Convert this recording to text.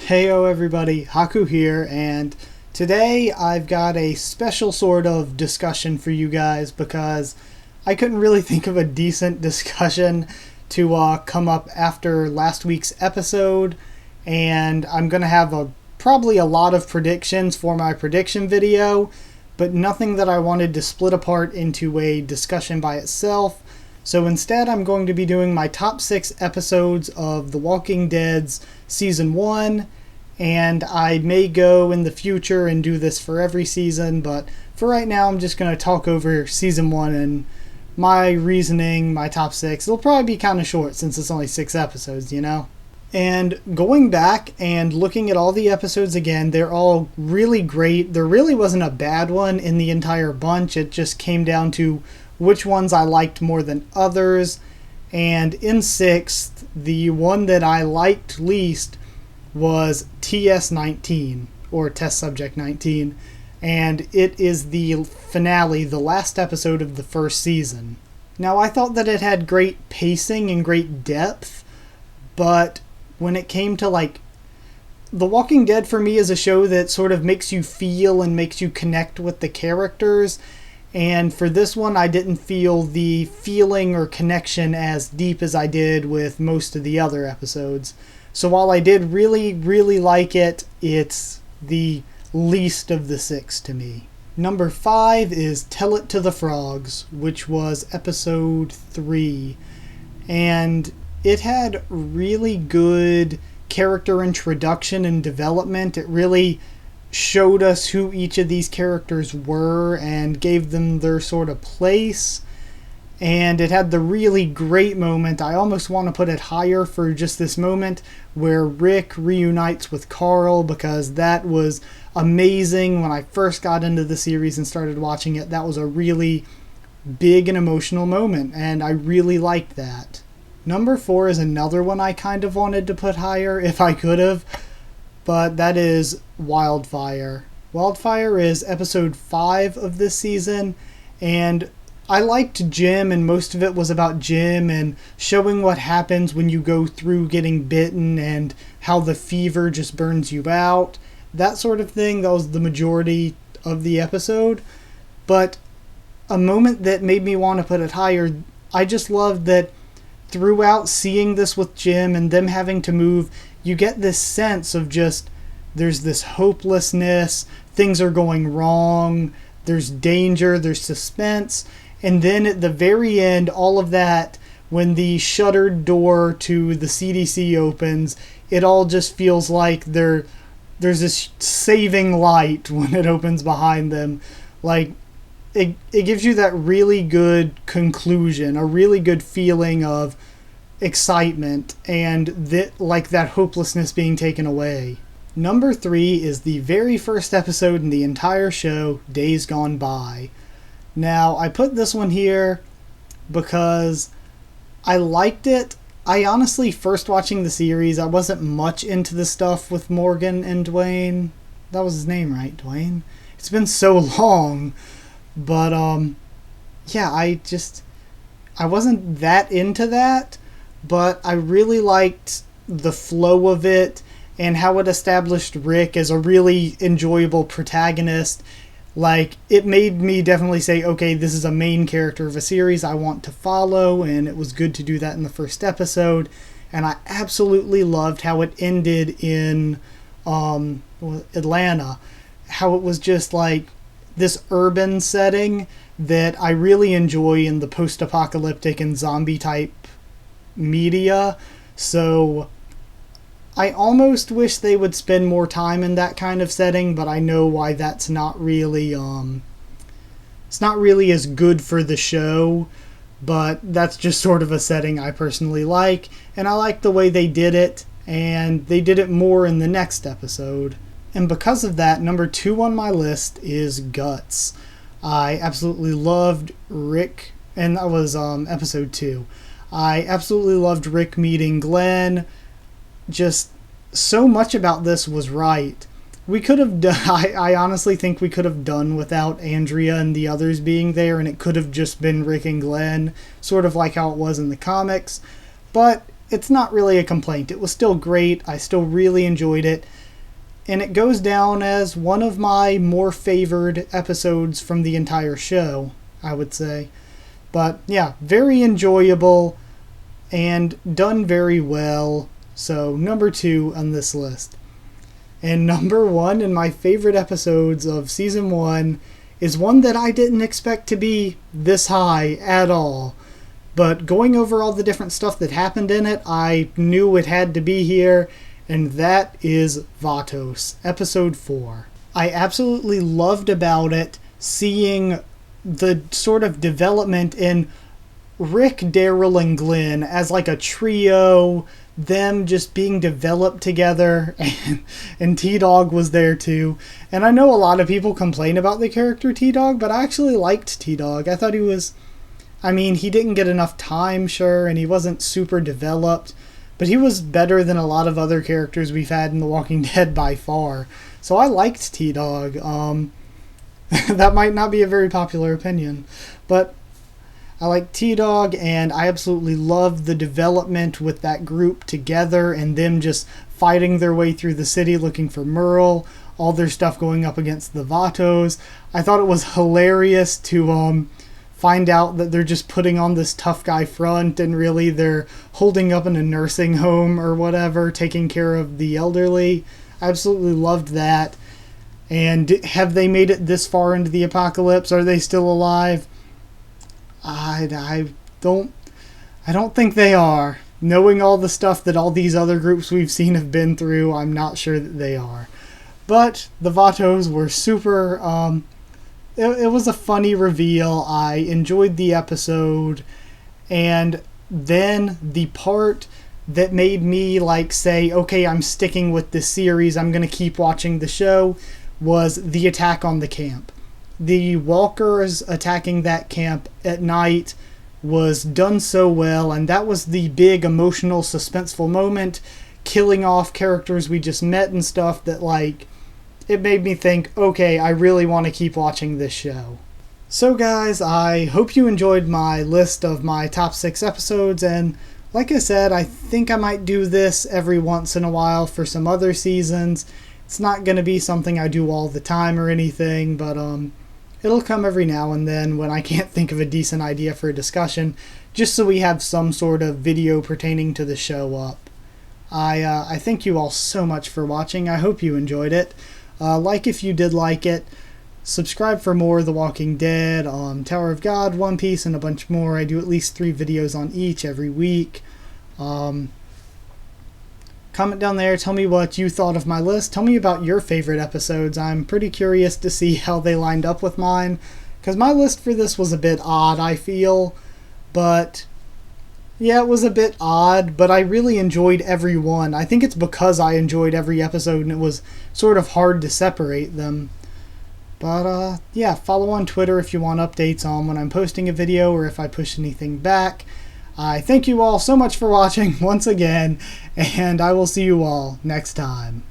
Heyo everybody, Haku here, and today I've got a special sort of discussion for you guys because I couldn't really think of a decent discussion to come up after last week's episode, and I'm going to have probably a lot of predictions for my prediction video, but nothing that I wanted to split apart into a discussion by itself. So instead, I'm going to be doing my top 6 episodes of The Walking Dead's Season 1, and I may go in the future and do this for every season, but for right now, I'm just going to talk over Season 1 and my reasoning, my top 6. It'll probably be kind of short since it's only 6 episodes, you know? And going back and looking at all the episodes again, they're all really great. There really wasn't a bad one in the entire bunch. It just came down to which ones I liked more than others. And in 6th, the one that I liked least was TS19, or Test Subject 19. And it is the finale, the last episode of the first season. Now, I thought that it had great pacing and great depth, but when it came to, The Walking Dead for me is a show that sort of makes you feel and makes you connect with the characters. And for this one, I didn't feel the feeling or connection as deep as I did with most of the other episodes. So while I did really, really like it, it's the least of the 6 to me. Number 5 is Tell It to the Frogs, which was episode 3. And it had really good character introduction and development. It really showed us who each of these characters were and gave them their sort of place. And it had the really great moment, I almost want to put it higher for just this moment, where Rick reunites with Carl, because that was amazing. When I first got into the series and started watching it, that was a really big and emotional moment, and I really liked that. Number 4 is another one I kind of wanted to put higher if I could have, but that is Wildfire. Wildfire is episode 5 of this season, and I liked Jim, and most of it was about Jim and showing what happens when you go through getting bitten and how the fever just burns you out. That sort of thing, that was the majority of the episode. But a moment that made me want to put it higher, I just loved that throughout seeing this with Jim and them having to move, you get this sense of just, there's this hopelessness, things are going wrong, there's danger, there's suspense, and then at the very end, all of that, when the shuttered door to the CDC opens, it all just feels like there's this saving light when it opens behind them. It gives you that really good conclusion, a really good feeling of excitement, and that hopelessness being taken away. Number 3 is the very first episode in the entire show, Days Gone By. Now, I put this one here because I liked it. I honestly, first watching the series, I wasn't much into the stuff with Morgan and Dwayne. That was his name, right? Dwayne? It's been so long. But, yeah, I wasn't that into that, but I really liked the flow of it and how it established Rick as a really enjoyable protagonist. It made me definitely say, okay, this is a main character of a series I want to follow, and it was good to do that in the first episode. And I absolutely loved how it ended in Atlanta. How it was just this urban setting that I really enjoy in the post-apocalyptic and zombie-type media. So I almost wish they would spend more time in that kind of setting, but I know why that's not really, it's not really as good for the show, but that's just sort of a setting I personally like, and I like the way they did it, and they did it more in the next episode. And because of that, number 2 on my list is Guts. I absolutely loved Rick, and that was episode 2. I absolutely loved Rick meeting Glenn. Just so much about this was right. We could have done, I honestly think we could have done without Andrea and the others being there, and it could have just been Rick and Glenn, sort of like how it was in the comics. But it's not really a complaint. It was still great. I still really enjoyed it. And it goes down as one of my more favored episodes from the entire show, I would say. But yeah, very enjoyable and done very well. So number 2 on this list. And number 1 in my favorite episodes of season 1 is one that I didn't expect to be this high at all. But going over all the different stuff that happened in it, I knew it had to be here, and that is Vatos, episode 4. I absolutely loved about it seeing the sort of development in Rick, Daryl, and Glenn as like a trio, them just being developed together, and T-Dog was there too. And I know a lot of people complain about the character T-Dog, but I actually liked T-Dog. I thought he was, I mean, he didn't get enough time, sure, and he wasn't super developed, but he was better than a lot of other characters we've had in The Walking Dead by far. So I liked T-Dog. That might not be a very popular opinion, but I like T-Dog, and I absolutely loved the development with that group together and them just fighting their way through the city looking for Merle, all their stuff going up against the Vatos. I thought it was hilarious to find out that they're just putting on this tough guy front and really they're holding up in a nursing home or whatever, taking care of the elderly. I absolutely loved that. And have they made it this far into the apocalypse? Are they still alive? I don't think they are. Knowing all the stuff that all these other groups we've seen have been through, I'm not sure that they are. But the Vatos were super, it was a funny reveal. I enjoyed the episode. And then the part that made me like say, okay, I'm sticking with this series, I'm going to keep watching the show, was the attack on the camp. The walkers attacking that camp at night was done so well, and that was the big emotional, suspenseful moment, killing off characters we just met and stuff that, like, it made me think, okay, I really want to keep watching this show. So guys, I hope you enjoyed my list of my top 6 episodes, and like I said, I think I might do this every once in a while for some other seasons. It's not going to be something I do all the time or anything, but it'll come every now and then when I can't think of a decent idea for a discussion, just so we have some sort of video pertaining to the show up. I thank you all so much for watching. I hope you enjoyed it. Like if you did like it. Subscribe for more The Walking Dead, Tower of God, One Piece, and a bunch more. I do at least 3 videos on each every week. Comment down there, tell me what you thought of my list. Tell me about your favorite episodes. I'm pretty curious to see how they lined up with mine, because my list for this was a bit odd, I feel. But yeah, it was a bit odd, but I really enjoyed every one. I think it's because I enjoyed every episode and it was sort of hard to separate them. But yeah, follow on Twitter if you want updates on when I'm posting a video or if I push anything back. I thank you all so much for watching once again, and I will see you all next time.